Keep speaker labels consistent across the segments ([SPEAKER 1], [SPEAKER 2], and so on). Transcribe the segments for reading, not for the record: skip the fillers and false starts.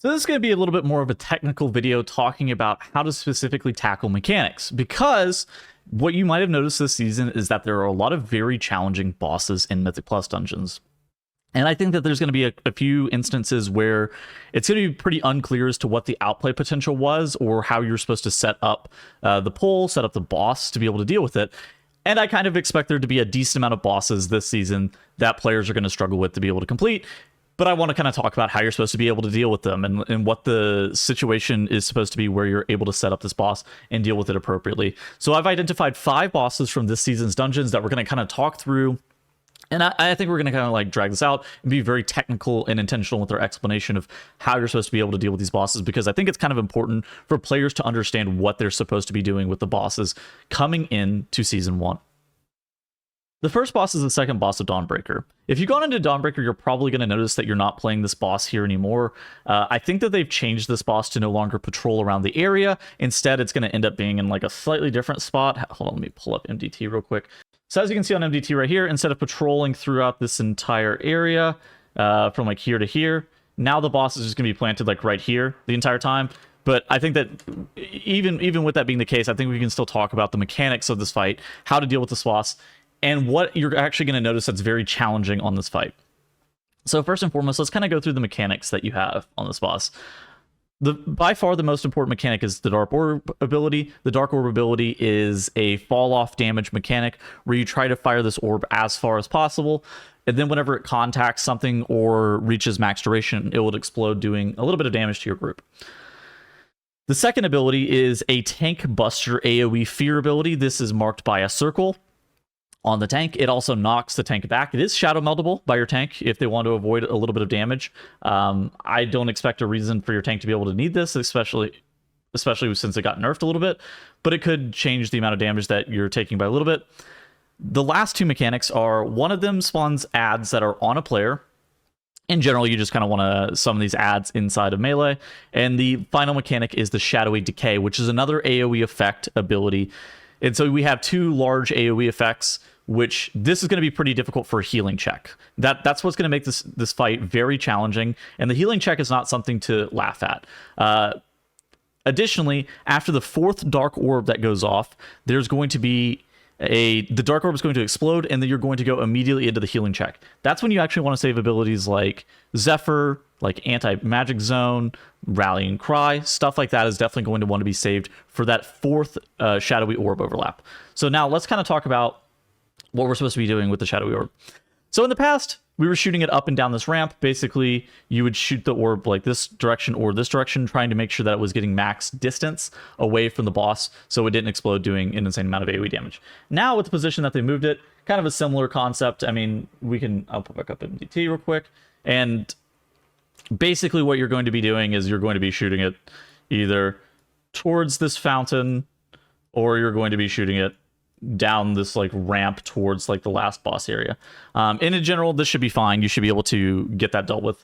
[SPEAKER 1] So this is going to be a little bit more of a technical video talking about how to specifically tackle mechanics, because what you might have noticed this season is that there are a lot of very challenging bosses in Mythic Plus dungeons. And I think that there's going to be a few instances where it's going to be pretty unclear as to what the outplay potential was or how you're supposed to set up the pull, set up the boss to be able to deal with it. And I kind of expect there to be a decent amount of bosses this season that players are going to struggle with to be able to complete. But I want to kind of talk about how you're supposed to be able to deal with them and what the situation is supposed to be where you're able to set up this boss and deal with it appropriately. So I've identified 5 bosses from this season's dungeons that we're going to kind of talk through. And I think we're going to kind of like drag this out and be very technical and intentional with our explanation of how you're supposed to be able to deal with these bosses, because I think it's kind of important for players to understand what they're supposed to be doing with the bosses coming into Season 1. The first boss is the second boss of Dawnbreaker. If you've gone into Dawnbreaker, you're probably going to notice that you're not playing this boss here anymore. I think that they've changed this boss to no longer patrol around the area. Instead, it's going to end up being in like a slightly different spot. Hold on, let me pull up MDT real quick. So as you can see on MDT right here, instead of patrolling throughout this entire area from like here to here, now the boss is just going to be planted like right here the entire time. But I think that even with that being the case, I think we can still talk about the mechanics of this fight, how to deal with this boss, and what you're actually going to notice that's very challenging on this fight. So first and foremost, let's kind of go through the mechanics that you have on this boss. By far the most important mechanic is the Dark Orb ability. The Dark Orb ability is a fall-off damage mechanic where you try to fire this orb as far as possible, and then whenever it contacts something or reaches max duration, it will explode, doing a little bit of damage to your group. The second ability is a Tank Buster AoE Fear ability. This is marked by a circle on the tank. It also knocks the tank back. It is shadow meltable by your tank if they want to avoid a little bit of damage. I don't expect a reason for your tank to be able to need this, especially since it got nerfed a little bit, but it could change the amount of damage that you're taking by a little bit. The last 2 mechanics are, one of them spawns adds that are on a player. In general, you just kind of want to summon these adds inside of melee. And the final mechanic is the Shadowy Decay, which is another AoE effect ability. And so we have 2 large AoE effects, which this is going to be pretty difficult for a healing check. That's what's going to make this fight very challenging, and the healing check is not something to laugh at. Additionally, after the 4th Dark Orb that goes off, there's going to be the Dark Orb is going to explode, and then you're going to go immediately into the healing check. Shadowy when you actually want to save abilities like Zephyr, like Anti-Magic Zone, Rallying Cry, stuff like that is definitely going to want to be saved for that 4th Shadowy Orb overlap. So now let's kind of talk about what we're supposed to be doing with the Shadowy Orb. So in the past, we were shooting it up and down this ramp. Basically, you would shoot the orb like this direction or this direction, trying to make sure that it was getting max distance away from the boss so it didn't explode, doing an insane amount of AoE damage. Now, with the position that they moved it, kind of a similar concept. I mean, I'll put back up MDT real quick. And basically what you're going to be doing is you're going to be shooting it either towards this fountain, or you're going to be shooting it down this like ramp towards like the last boss area. And in general, this should be fine. You should be able to get that dealt with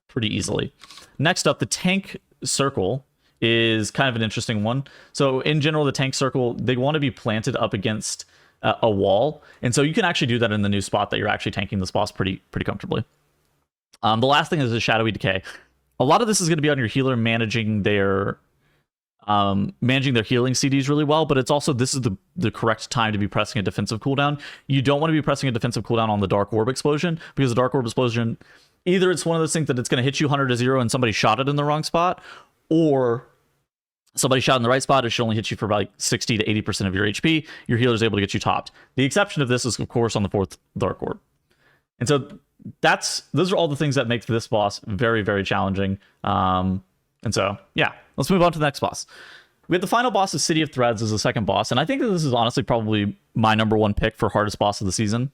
[SPEAKER 1] pretty easily. Next up, the tank circle is kind of an interesting one. So in general, the tank circle, they want to be planted up against a wall. And so you can actually do that in the new spot that you're actually tanking this boss pretty comfortably. The last thing is a Shadowy Decay. A lot of this is going to be on your healer managing their healing CDs really well, but it's also, this is the correct time to be pressing a defensive cooldown. You don't want to be pressing a defensive cooldown on the Dark Orb explosion, because the Dark Orb explosion, either it's one of those things that it's going to hit you 100 to 0 and somebody shot it in the wrong spot, or somebody shot in the right spot. It should only hit you for about like 60 to 80% of your HP. Your healer is able to get you topped. The exception of this is, of course, on the 4th Dark Orb. And so those are all the things that make this boss very, very challenging. And so, yeah, let's move on to the next boss. We have the final boss of City of Threads as the second boss, and I think that this is honestly probably my #1 pick for hardest boss of the season.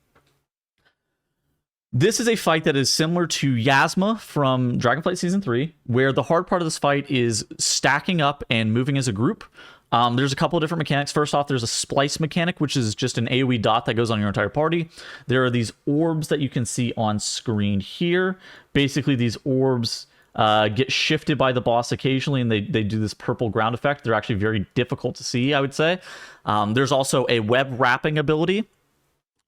[SPEAKER 1] This is a fight that is similar to Yasma from Dragonflight Season 3, where the hard part of this fight is stacking up and moving as a group. There's a couple of different mechanics. First off, there's a splice mechanic, which is just an AoE dot that goes on your entire party. There are these orbs that you can see on screen here. Basically, these orbs get shifted by the boss occasionally, and they do this purple ground effect. They're actually very difficult to see, I would say. There's also a web wrapping ability,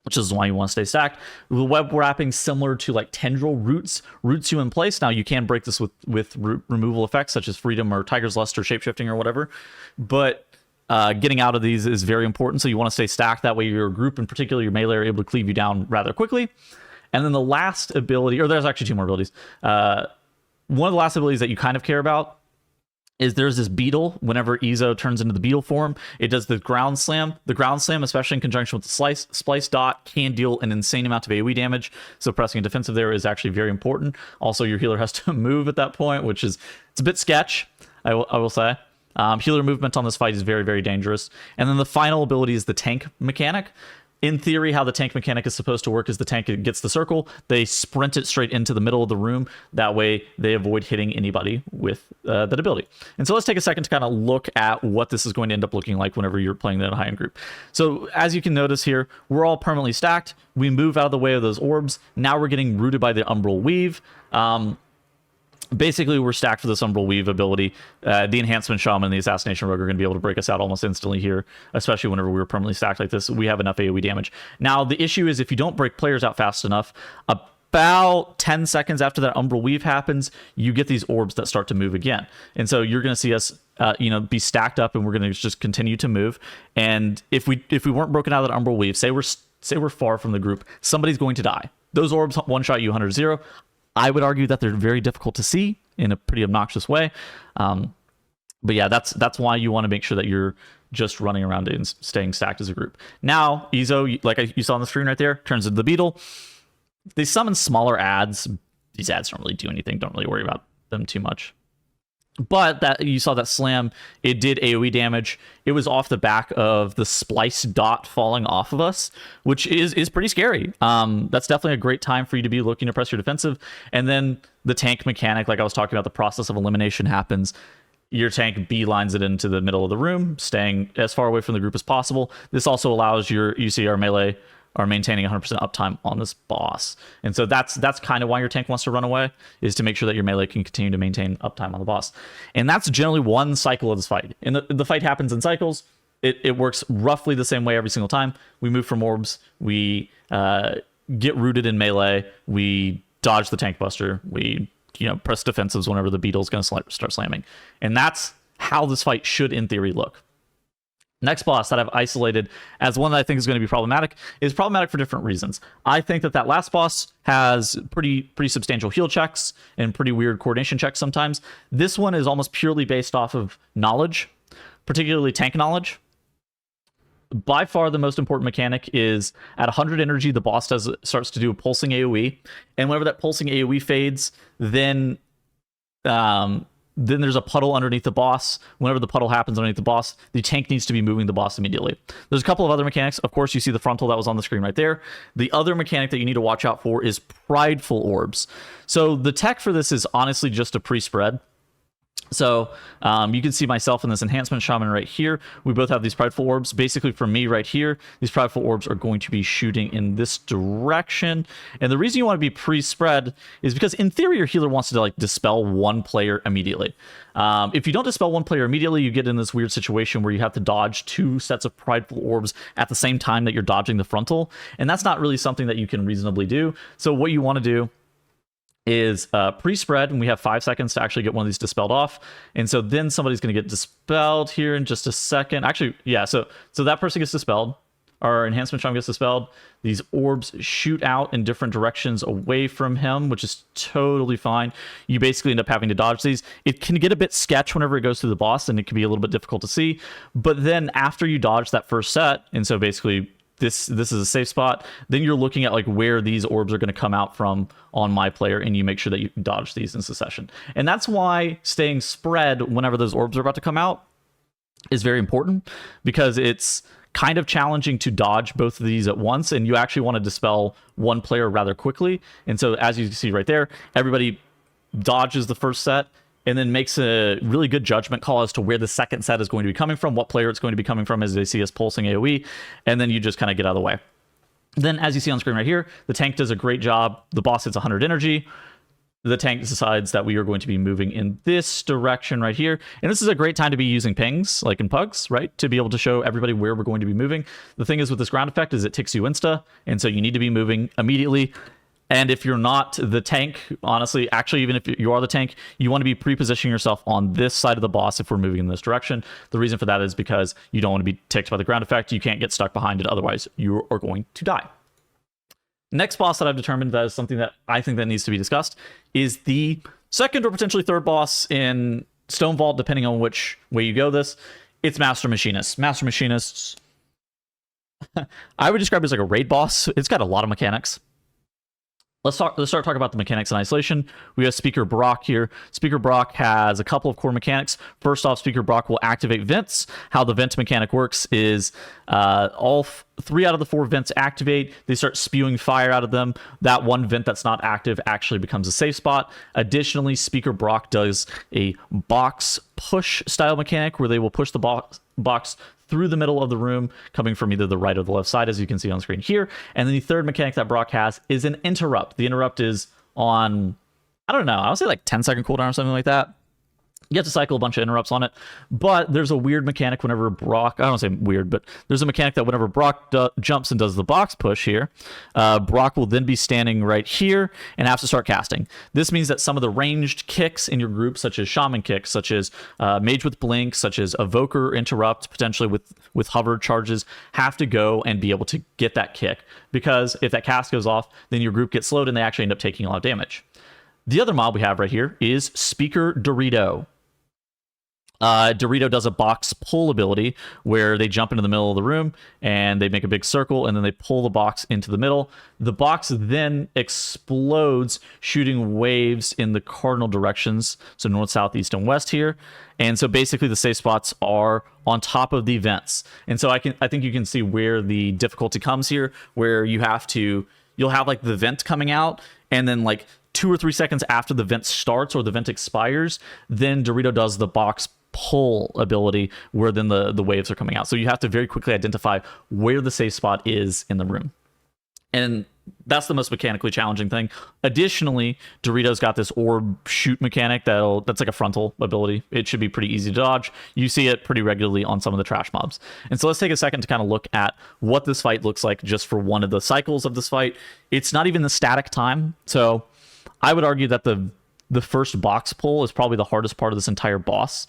[SPEAKER 1] which is why you want to stay stacked. The web wrapping, similar to like tendril roots you in place. Now you can break this with root removal effects such as freedom or tiger's lust or shapeshifting or whatever, but getting out of these is very important. So you want to stay stacked. That way your group, in particular your melee, are able to cleave you down rather quickly. And then the last ability, or there's actually 2 more abilities. One of the last abilities that you kind of care about is there's this beetle. Whenever Ezo turns into the beetle form, it does the ground slam. The ground slam, especially in conjunction with the splice dot, can deal an insane amount of AoE damage. So pressing a defensive there is actually very important. Also, your healer has to move at that point, which is, it's a bit sketch, I will say. Healer movement on this fight is very, very dangerous. And then the final ability is the tank mechanic. In theory, how the tank mechanic is supposed to work is the tank gets the circle, they sprint it straight into the middle of the room. That way they avoid hitting anybody with that ability. And so let's take a second to kind of look at what this is going to end up looking like whenever you're playing that in a high-end group. So as you can notice here, we're all permanently stacked. We move out of the way of those orbs. Now we're getting rooted by the Umbral Weave. Basically, we're stacked for this Umbral Weave ability. The Enhancement Shaman and the Assassination Rogue are going to be able to break us out almost instantly here, especially whenever we're permanently stacked like this. We have enough AoE damage. Now, the issue is if you don't break players out fast enough, about 10 seconds after that Umbral Weave happens, you get these orbs that start to move again. And so you're going to see us be stacked up, and we're going to just continue to move. And if we weren't broken out of that Umbral Weave, say we're far from the group, somebody's going to die. Those orbs one-shot you 100-0. I would argue that they're very difficult to see in a pretty obnoxious way. But yeah, that's why you want to make sure that you're just running around and staying stacked as a group. Now, Ezo, like you saw on the screen right there, turns into the beetle. They summon smaller ads. These ads don't really do anything. Don't really worry about them too much. But that you saw that slam, it did AoE damage. It was off the back of the splice dot falling off of us, which is pretty scary. That's definitely a great time for you to be looking to press your defensive. And then the tank mechanic, like I was talking about, the process of elimination happens. Your tank beelines it into the middle of the room, staying as far away from the group as possible. This also allows your UCR melee are maintaining 100% uptime on this boss. And so that's kind of why your tank wants to run away, is to make sure that your melee can continue to maintain uptime on the boss. And that's generally one cycle of this fight. And the fight happens in cycles. It works roughly the same way every single time. We move from orbs. We get rooted in melee. We dodge the tank buster. We press defensives whenever the beetle's going to start slamming. And that's how this fight should, in theory, look. Next boss that I've isolated as one that I think is going to be problematic is problematic for different reasons. I think that last boss has pretty substantial heal checks and pretty weird coordination checks sometimes. This one is almost purely based off of knowledge, particularly tank knowledge. By far the most important mechanic is at 100 energy, the boss starts to do a pulsing AoE. And whenever that pulsing AoE fades, then there's a puddle underneath the boss. Whenever the puddle happens underneath the boss, the tank needs to be moving the boss immediately. There's a couple of other mechanics. Of course, you see the frontal that was on the screen right there. The other mechanic that you need to watch out for is prideful orbs. So the tech for this is honestly just a pre-spread. So you can see myself in this enhancement shaman right here. We both have these prideful orbs. Basically, for me right here, these prideful orbs are going to be shooting in this direction. And the reason you want to be pre-spread is because in theory, your healer wants to dispel one player immediately. If you don't dispel one player immediately, you get in this weird situation where you have to dodge 2 sets of prideful orbs at the same time that you're dodging the frontal. And that's not really something that you can reasonably do. So what you want to do is pre-spread, and we have 5 seconds to actually get one of these dispelled off. And so then somebody's going to get dispelled here in just a second. Actually, yeah, so that person gets dispelled. Our enhancement charm gets dispelled. These orbs shoot out in different directions away from him, which is totally fine. You basically end up having to dodge these. It can get a bit sketch whenever it goes through the boss, and it can be a little bit difficult to see. But then after you dodge that first set, and so basically this is a safe spot, then you're looking at where these orbs are going to come out from on my player, and you make sure that you dodge these in succession. And that's why staying spread whenever those orbs are about to come out is very important, because it's kind of challenging to dodge both of these at once, and you actually want to dispel one player rather quickly. And so as you can see right there, everybody dodges the first set and then makes a really good judgment call as to where the second set is going to be coming from, what player it's going to be coming from as they see us pulsing AoE, and then you just kind of get out of the way. Then, as you see on screen right here, the tank does a great job. The boss hits 100 energy. the tank decides that we are going to be moving in this direction right here. And this is a great time to be using pings, like in pugs, right? To be able to show everybody where we're going to be moving. The thing is with this ground effect is it ticks you insta, and so you need to be moving immediately. And if you're not the tank, honestly, actually, even if you are the tank, you want to be pre-positioning yourself on this side of the boss if we're moving in this direction. The reason for that is because you don't want to be ticked by the ground effect. You can't get stuck behind it, otherwise you are going to die. Next boss that I've determined that is something that I think that needs to be discussed is the second or potentially third boss in Stonevault, depending on which way you go this. It's Master Machinists. Master Machinists, I would describe it as like a raid boss. It's got a lot of mechanics. Let's start talking about the mechanics in isolation. We have Speaker Brock here. Speaker Brock has a couple of core mechanics. First off, Speaker Brock will activate vents. How the vent mechanic works is all 3 out of the 4 vents activate. They start spewing fire out of them. That one vent that's not active actually becomes a safe spot. Additionally, Speaker Brock does a box push style mechanic where they will push the box through the middle of the room, coming from either the right or the left side, as you can see on screen here. And then the third mechanic that Brock has is an interrupt. The interrupt is on, I don't know, I would say like 10-second cooldown or something like that. You have to cycle a bunch of interrupts on it, but there's a weird mechanic whenever Brock, I don't say weird, but there's a mechanic that whenever Brock jumps and does the box push here, Brock will then be standing right here and have to start casting. This means that some of the ranged kicks in your group, such as Shaman kicks, such as Mage with Blink, such as Evoker Interrupt, potentially with hover charges, have to go and be able to get that kick, because if that cast goes off, then your group gets slowed and they actually end up taking a lot of damage. The other mob we have right here is Speaker Dorito. Dorito does a box pull ability where they jump into the middle of the room and they make a big circle and then they pull the box into the middle. The box then explodes, shooting waves in the cardinal directions, so north, south, east, and west here. And so basically the safe spots are on top of the vents. And so I think you can see where the difficulty comes here, where you'll have like the vent coming out, and then like 2 or 3 seconds after the vent starts or the vent expires, then Dorito does the box pull ability where then the waves are coming out. So you have to very quickly identify where the safe spot is in the room. And that's the most mechanically challenging thing. Additionally, Dorito's got this orb shoot mechanic that's like a frontal ability. It should be pretty easy to dodge. You see it pretty regularly on some of the trash mobs. And so let's take a second to kind of look at what this fight looks like just for one of the cycles of this fight. It's not even the static time. So I would argue that the first box pull is probably the hardest part of this entire boss.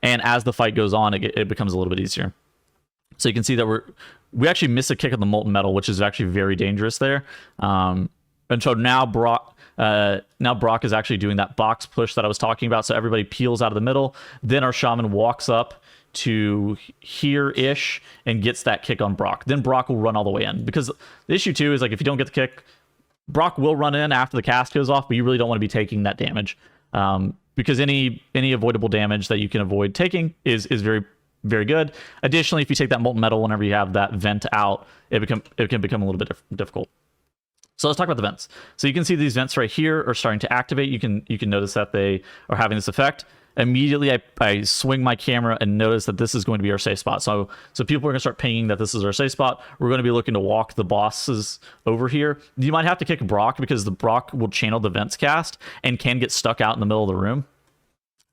[SPEAKER 1] And as the fight goes on, it becomes a little bit easier. So you can see that we actually miss a kick on the molten metal, which is actually very dangerous there. And so now Brock is actually doing that box push that I was talking about. So everybody peels out of the middle. Then our shaman walks up to here-ish and gets that kick on Brock. Then Brock will run all the way in. Because the issue too is like if you don't get the kick, Brock will run in after the cast goes off, but you really don't want to be taking that damage. Because any avoidable damage that you can avoid taking is very, very good. Additionally, if you take that molten metal whenever you have that vent out, it can become a little bit difficult. So let's talk about the vents. So you can see these vents right here are starting to activate. You can notice that they are having this effect. Immediately, I swing my camera and notice that this is going to be our safe spot. So people are going to start pinging that this is our safe spot. We're going to be looking to walk the bosses over here. You might have to kick Brock because the Brock will channel the vents cast and can get stuck out in the middle of the room.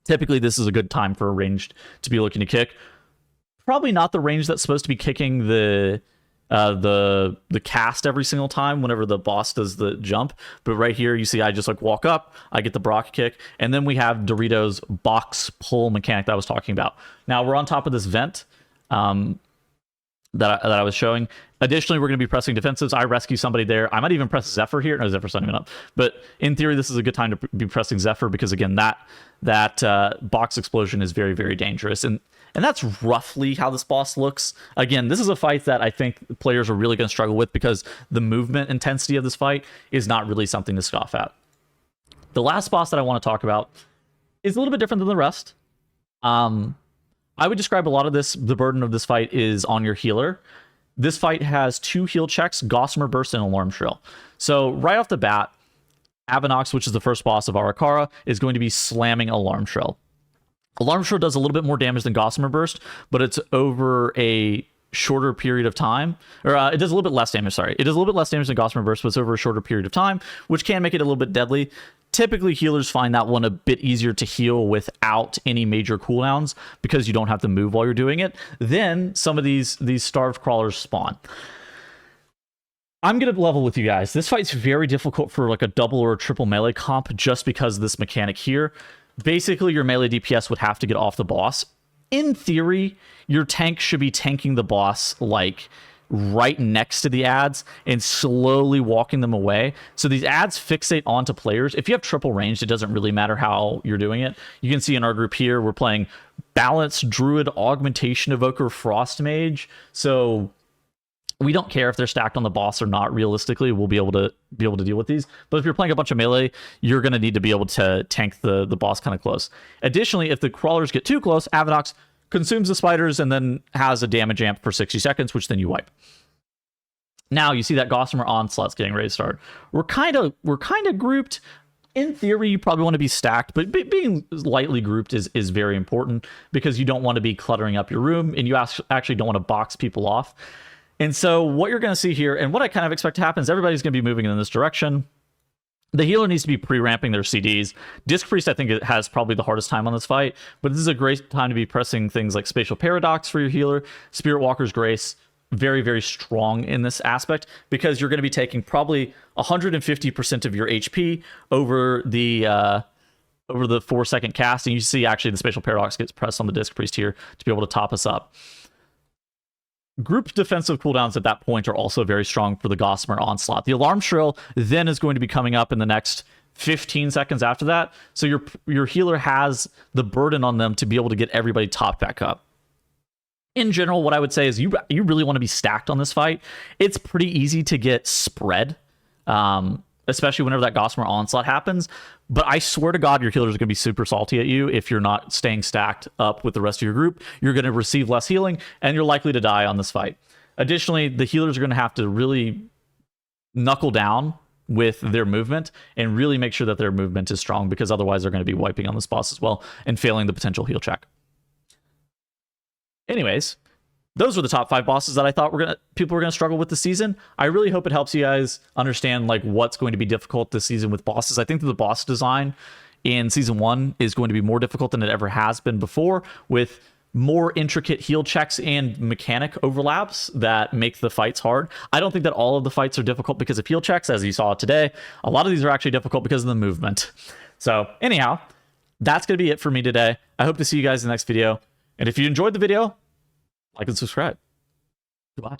[SPEAKER 1] Typically, this is a good time for a ranged to be looking to kick. Probably not the range that's supposed to be kicking the cast every single time whenever the boss does the jump, but right here you see I just like walk up, I get the Brock kick, and then we have Dorito's box pull mechanic that I was talking about. Now we're on top of this vent that I was showing. Additionally, we're going to be pressing defensives. I rescue somebody there. I might even press Zephyr here. No, Zephyr's not even up. But in theory, this is a good time to be pressing Zephyr because again, that box explosion is very, very dangerous. And that's roughly how this boss looks. Again, this is a fight that I think players are really going to struggle with because the movement intensity of this fight is not really something to scoff at. The last boss that I want to talk about is a little bit different than the rest. I would describe a lot of the burden of this fight is on your healer. This fight has 2 heal checks, Gossamer Burst and Alarm Shrill. So right off the bat, Avanox, which is the first boss of Ara-Kara, is going to be slamming Alarm Shrill. Alarm Shrill does a little bit more damage than Gossamer Burst, but it's over a shorter period of time. Or it does a little bit less damage, sorry. It does a little bit less damage than Gossamer Burst, but it's over a shorter period of time, which can make it a little bit deadly. Typically, healers find that one a bit easier to heal without any major cooldowns because you don't have to move while you're doing it. Then some of these starved crawlers spawn. I'm going to level with you guys. This fight's very difficult for like a double or a triple melee comp just because of this mechanic here. Basically, your melee DPS would have to get off the boss. In theory, your tank should be tanking the boss like right next to the ads and slowly walking them away. So these ads fixate onto players. If you have triple ranged, it doesn't really matter how you're doing it. You can see in our group here, we're playing Balance, Druid, Augmentation Evoker, Frost Mage. So we don't care if they're stacked on the boss or not. Realistically, we'll be able to deal with these. But if you're playing a bunch of melee, you're going to need to be able to tank the boss kind of close. Additionally, if the crawlers get too close, Avodox consumes the spiders and then has a damage amp for 60 seconds, which then you wipe. Now you see that Gossamer Onslaught's getting ready to start. We're kind of grouped. In theory, you probably want to be stacked, but being lightly grouped is very important because you don't want to be cluttering up your room and you actually don't want to box people off. And so what you're going to see here, and what I kind of expect to happen, is everybody's going to be moving in this direction. The healer needs to be pre-ramping their CDs. Disc Priest, I think, it has probably the hardest time on this fight, but this is a great time to be pressing things like Spatial Paradox for your healer. Spirit Walker's Grace, very, very strong in this aspect because you're going to be taking probably 150% of your HP over the 4-second cast, and you see actually the Spatial Paradox gets pressed on the Disc Priest here to be able to top us up. Group defensive cooldowns at that point are also very strong for the Gossamer Onslaught. The Alarm Shrill then is going to be coming up in the next 15 seconds after that. So your healer has the burden on them to be able to get everybody topped back up. In general, what I would say is you really want to be stacked on this fight. It's pretty easy to get spread, especially whenever that Gossamer Onslaught happens. But I swear to God, your healers are going to be super salty at you if you're not staying stacked up with the rest of your group. You're going to receive less healing, and you're likely to die on this fight. Additionally, the healers are going to have to really knuckle down with their movement and really make sure that their movement is strong because otherwise they're going to be wiping on this boss as well and failing the potential heal check. Anyways, those were the top 5 bosses that I thought people were gonna struggle with this season. I really hope it helps you guys understand like what's going to be difficult this season with bosses. I think that the boss design in season 1 is going to be more difficult than it ever has been before, with more intricate heal checks and mechanic overlaps that make the fights hard. I don't think that all of the fights are difficult because of heal checks, as you saw today. A lot of these are actually difficult because of the movement. So anyhow, that's gonna be it for me today. I hope to see you guys in the next video. And if you enjoyed the video, like and subscribe. Goodbye.